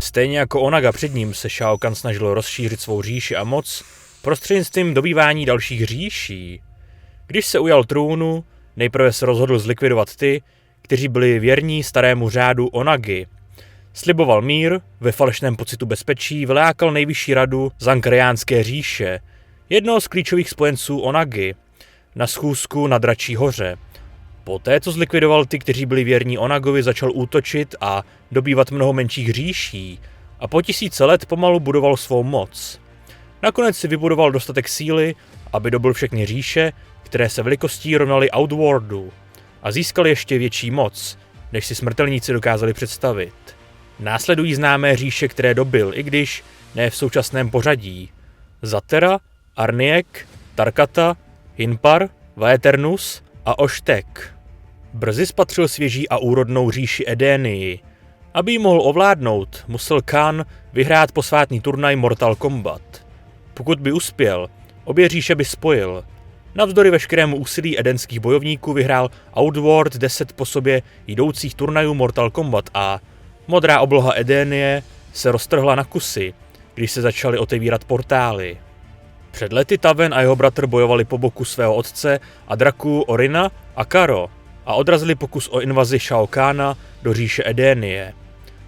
Stejně jako Onaga před ním se Shao Kahn snažil rozšířit svou říši a moc prostřednictvím dobývání dalších říší. Když se ujal trůnu, nejprve se rozhodl zlikvidovat ty, kteří byli věrní starému řádu Onagy. Sliboval mír, ve falešném pocitu bezpečí vylákal nejvyšší radu Zankreánské říše, jednoho z klíčových spojenců Onagy, na schůzku na Dračí hoře. Poté, co zlikvidoval ty, kteří byli věrní Onagovi, začal útočit a dobývat mnoho menších říší a po tisíce let pomalu budoval svou moc. Nakonec si vybudoval dostatek síly, aby dobyl všechny říše, které se velikostí rovnaly Outworldu a získal ještě větší moc, než si smrtelníci dokázali představit. Následují známé říše, které dobyl, i když ne v současném pořadí. Zatera, Arniek, Tarkata, Hinpar, Vaeternus a Oštek. Brzy spatřil svěží a úrodnou říši Edénii. Aby ji mohl ovládnout, musel Kahn vyhrát posvátný turnaj Mortal Kombat. Pokud by uspěl, obě říše by spojil. Navzdory veškerému úsilí edenských bojovníků vyhrál Outworld 10 po sobě jdoucích turnajů Mortal Kombat a modrá obloha Edénie se roztrhla na kusy, když se začaly otevírat portály. Před lety Taven a jeho bratr bojovali po boku svého otce a draků Orina a Karo a odrazili pokus o invazi Shao Kahna do říše Edénie.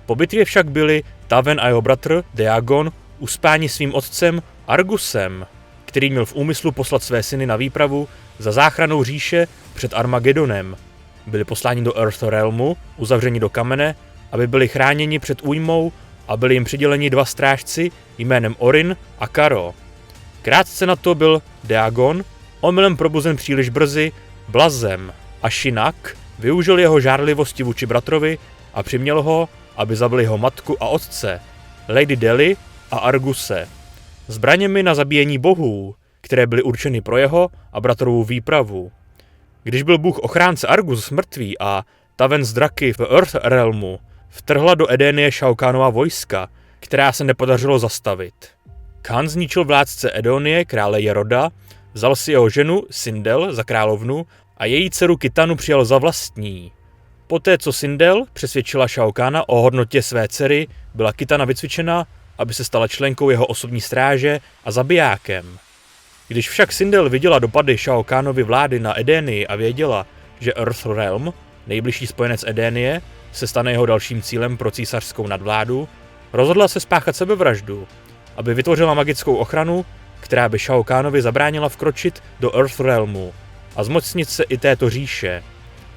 Po bitvě však byli Taven a jeho bratr Deagon uspáni svým otcem Argusem, který měl v úmyslu poslat své syny na výpravu za záchranou říše před Armagedonem. Byli posláni do Earthrealmu, uzavřeni do kamene, aby byli chráněni před újmou a byli jim přiděleni 2 strážci jménem Orin a Karo. Krátce na to byl Deagon omylem probuzen příliš brzy Blazem a Shinnok využil jeho žárlivosti vůči bratrovi a přiměl ho, aby zabil jeho matku a otce, Lady Deli a Arguse, zbraněmi na zabíjení bohů, které byly určeny pro jeho a bratrovu výpravu. Když byl bůh ochránce Argus mrtvý a Taven z draky v Earthrealmu, vtrhla do Edénie Shao Kahnova vojska, která se nepodařilo zastavit. Kahn zničil vládce Edonie, krále Jeroda, vzal si jeho ženu Sindel za královnu a její dceru Kitanu přijal za vlastní. Poté, co Sindel přesvědčila Shao Kahna o hodnotě své dcery, byla Kitana vycvičena, aby se stala členkou jeho osobní stráže a zabijákem. Když však Sindel viděla dopady Shao Kahnovy vlády na Edénii a věděla, že Earthrealm, nejbližší spojenec Edénie, se stane jeho dalším cílem pro císařskou nadvládu, rozhodla se spáchat sebevraždu, aby vytvořila magickou ochranu, která by Shao Kahnovi zabránila vkročit do Earthrealmu a zmocnit se i této říše.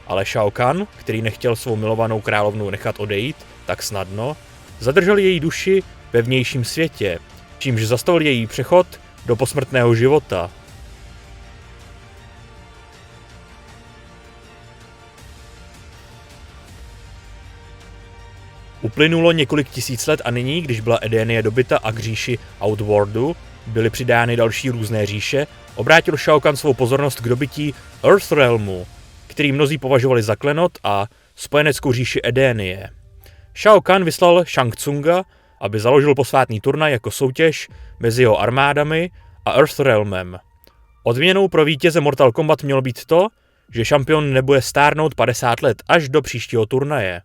Ale Shao Kahn, který nechtěl svou milovanou královnu nechat odejít tak snadno, zadržel její duši ve vnějším světě, čímž zastavil její přechod do posmrtného života. Uplynulo několik tisíc let a nyní, když byla Edénie dobyta a k říši Outworldu byly přidány další různé říše, obrátil Shao Kahn svou pozornost k dobytí Earthrealmu, který mnozí považovali za klenot a spojeneckou říši Edénie. Shao Kahn vyslal Shang Tsunga, aby založil posvátný turnaj jako soutěž mezi jeho armádami a Earthrealmem. Odměnou pro vítěze Mortal Kombat mělo být to, že šampion nebude stárnout 50 let až do příštího turnaje.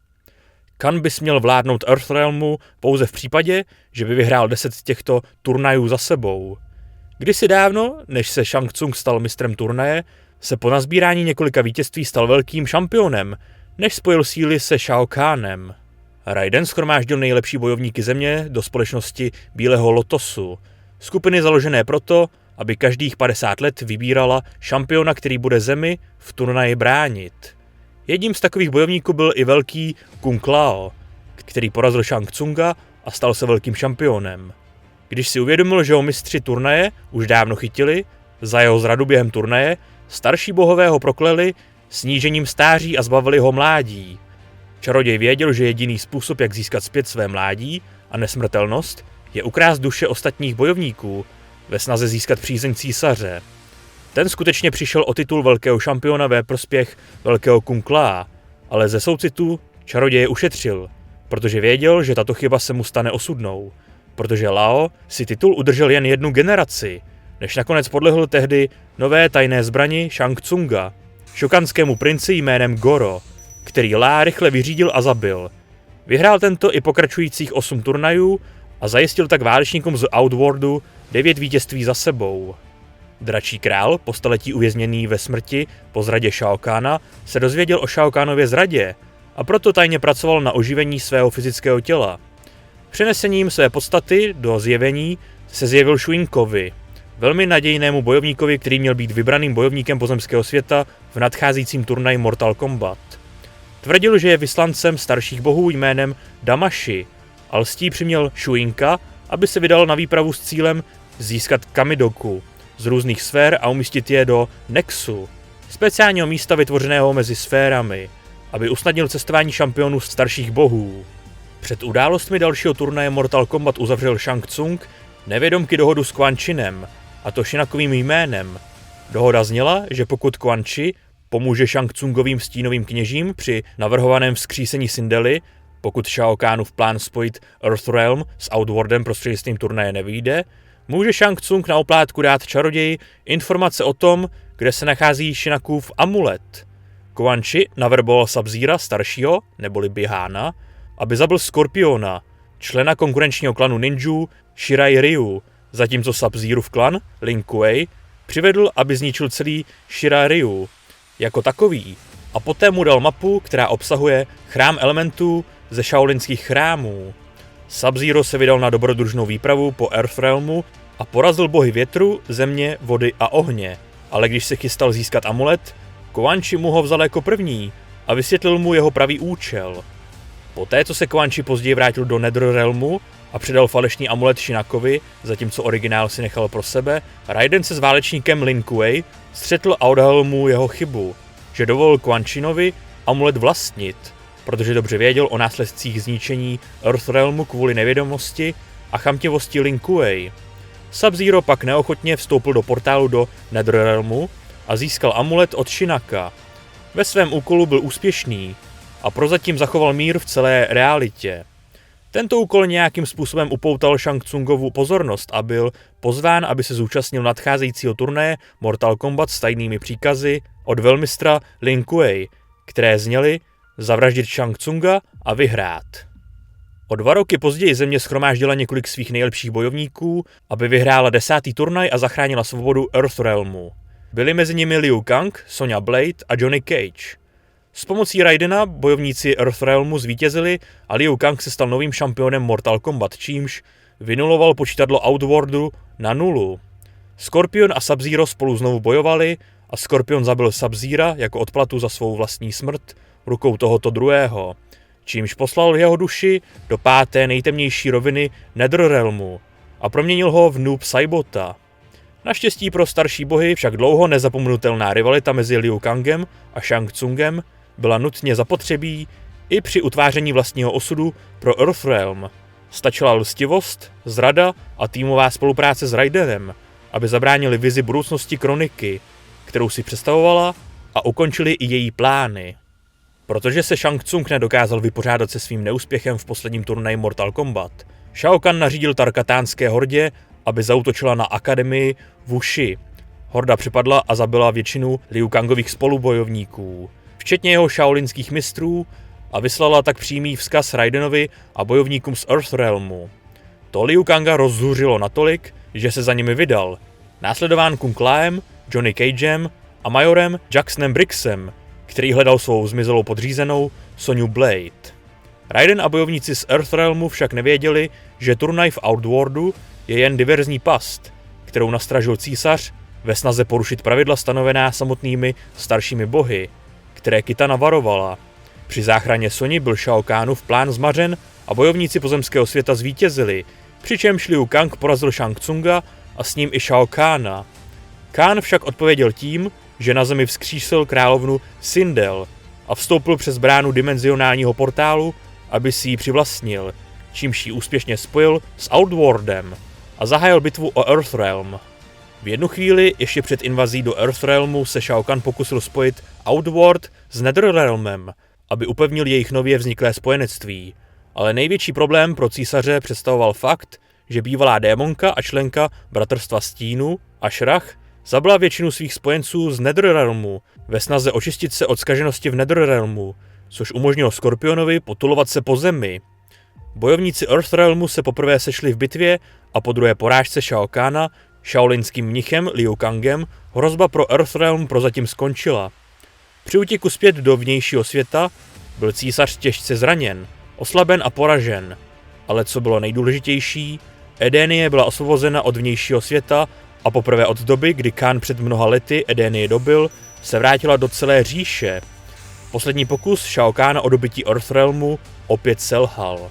Kahn by směl vládnout Earthrealmu pouze v případě, že by vyhrál 10 těchto turnajů za sebou. Kdysi dávno, než se Shang Tsung stal mistrem turnaje, se po nazbírání několika vítězství stal velkým šampionem, než spojil síly se Shao Kahnem. Raiden shromáždil nejlepší bojovníky země do společnosti Bílého lotosu, skupiny založené proto, aby každých 50 let vybírala šampiona, který bude zemi v turnaji bránit. Jedním z takových bojovníků byl i velký Kung Lao, který porazil Shang Tsunga a stal se velkým šampionem. Když si uvědomil, že ho mistři turnaje už dávno chytili, za jeho zradu během turnaje, starší bohové ho prokleli snížením stáří a zbavili ho mládí. Čaroděj věděl, že jediný způsob, jak získat zpět své mládí a nesmrtelnost, je ukrást duše ostatních bojovníků ve snaze získat přízeň císaře. Ten skutečně přišel o titul velkého šampiona ve prospěch velkého Kung Lao, ale ze soucitu čaroděje ušetřil, protože věděl, že tato chyba se mu stane osudnou, protože Lao si titul udržel jen 1 generaci, než nakonec podlehl tehdy nové tajné zbrani Shang Tsunga, šokanskému princi jménem Goro, který Lá rychle vyřídil a zabil. Vyhrál tento i pokračujících 8 turnajů a zajistil tak válečníkům z Outworldu 9 vítězství za sebou. Dračí král, po staletí uvězněný ve smrti po zradě Shao Kahna, se dozvěděl o Shao Kahnově zradě a proto tajně pracoval na oživení svého fyzického těla. Přenesením své podstaty do zjevení se zjevil Shuinkovi, velmi nadějnému bojovníkovi, který měl být vybraným bojovníkem pozemského světa v nadcházejícím turnaji Mortal Kombat. Tvrdil, že je vyslancem starších bohů jménem Damashi a lstí přiměl Shuinka, aby se vydal na výpravu s cílem získat Kamidoku z různých sfér a umístit je do Nexu, speciálního místa vytvořeného mezi sférami, aby usnadnil cestování šampionů starších bohů. Před událostmi dalšího turnaje Mortal Kombat uzavřel Shang Tsung nevědomky dohodu s Quan Chinem, a to Shinakovým jménem. Dohoda zněla, že pokud Quan Chi pomůže Shang Tsungovým stínovým kněžím při navrhovaném vzkřísení Sindely, pokud Shao Kahnův plán spojit Earthrealm s Outworldem prostřednictvím turnaje nevyjde, může Shang Tsung na oplátku dát čaroději informace o tom, kde se nachází Shinakův amulet. Quan Chi naverboval Sub-Zera staršího, neboli Bihána, aby zabil Skorpiona, člena konkurenčního klanu ninjů Shirai Ryu, zatímco Sub-Zerův klan, Lin Kuei, přivedl, aby zničil celý Shirai Ryu jako takový a poté mu dal mapu, která obsahuje chrám elementů ze shaolinských chrámů. Sub-Zero se vydal na dobrodružnou výpravu po Earthrealmu a porazil bohy větru, země, vody a ohně, ale když se chystal získat amulet, Quan Chi mu ho vzal jako první a vysvětlil mu jeho pravý účel. Poté, co se Quan Chi později vrátil do Netherrealmu a předal falešný amulet Shinakovi, zatímco originál si nechal pro sebe, Raiden se s válečníkem Lin Kuei střetl a odhalil mu jeho chybu, že dovolil Quan Chinovi amulet vlastnit, protože dobře věděl o následcích zničení Earthrealmu kvůli nevědomosti a chamtivosti Lin Kuei. Sub-Zero pak neochotně vstoupil do portálu do Netherrealmu a získal amulet od Shinaka. Ve svém úkolu byl úspěšný a prozatím zachoval mír v celé realitě. Tento úkol nějakým způsobem upoutal Shang Tsungovu pozornost a byl pozván, aby se zúčastnil nadcházejícího turnaje Mortal Kombat s tajnými příkazy od velmistra Lin Kuei, které zněly zavraždit Shang Tsunga a vyhrát. O 2 roky později země shromáždila několik svých nejlepších bojovníků, aby vyhrála 10. turnaj a zachránila svobodu Earthrealmu. Byli mezi nimi Liu Kang, Sonya Blade a Johnny Cage. S pomocí Raidena bojovníci Earthrealmu zvítězili a Liu Kang se stal novým šampionem Mortal Kombat, čímž vynuloval počítadlo Outworldu na 0. Scorpion a Sub-Zero spolu znovu bojovali a Scorpion zabil Sub-Zera jako odplatu za svou vlastní smrt rukou tohoto druhého, čímž poslal jeho duši do 5. nejtemnější roviny Netherrealmu a proměnil ho v Noob Saibota. Naštěstí pro starší bohy však dlouho nezapomenutelná rivalita mezi Liu Kangem a Shang Tsungem byla nutně zapotřebí i při utváření vlastního osudu pro Earthrealm. Stačila lstivost, zrada a týmová spolupráce s Raidenem, aby zabránili vizi budoucnosti kroniky, kterou si představovala, a ukončili i její plány. Protože se Shang Tsung nedokázal vypořádat se svým neúspěchem v posledním turnaji Mortal Kombat, Shao Kahn nařídil Tarkatánské hordě, aby zaútočila na akademii Wuxi. Horda připadla a zabila většinu Liu Kangových spolubojovníků, včetně jeho shaolinských mistrů, a vyslala tak přímý vzkaz Raidenovi a bojovníkům z Earthrealmu. To Liu Kanga rozzuřilo natolik, že se za nimi vydal, následován Kung Laem, Johnny Cagem a majorem Jacksonem Briggsem, který hledal svou zmizelou podřízenou Sonyu Blade. Raiden a bojovníci z Earthrealmu však nevěděli, že turnaj v Outworldu je jen diverzní past, kterou nastražil císař ve snaze porušit pravidla stanovená samotnými staršími bohy, které Kitana varovala. Při záchraně Sonyi byl Shao Kahnův plán zmařen a bojovníci pozemského světa zvítězili, přičemž Liu Kang porazil Shang Tsunga a s ním i Shao Kahna. Kahn však odpověděl tím, že na zemi vzkřísil královnu Sindel a vstoupil přes bránu dimenzionálního portálu, aby si ji přivlastnil, čímž ji úspěšně spojil s Outworldem a zahájil bitvu o Earthrealm. V jednu chvíli, ještě před invazí do Earthrealmu, se Shao Kahn pokusil spojit Outworld s Netherrealmem, aby upevnil jejich nově vzniklé spojenectví. Ale největší problém pro císaře představoval fakt, že bývalá démonka a členka Bratrstva stínu, Ashrah, zabila většinu svých spojenců z Netherrealmu ve snaze očistit se od zkaženosti v Netherrealmu, což umožnilo Skorpionovi potulovat se po zemi. Bojovníci Earthrealmu se poprvé sešli v bitvě a po druhé porážce Shao Kahna shaolinským mnichem Liu Kangem hrozba pro Earthrealm prozatím skončila. Při útěku zpět do vnějšího světa byl císař těžce zraněn, oslaben a poražen, ale co bylo nejdůležitější, Edénie byla osvobozena od vnějšího světa a poprvé od doby, kdy Khan před mnoha lety Edénie dobil, se vrátila do celé říše. Poslední pokus Shao Kahna o dobytí Earthrealmu opět selhal.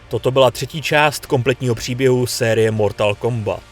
Toto byla třetí část kompletního příběhu série Mortal Kombat.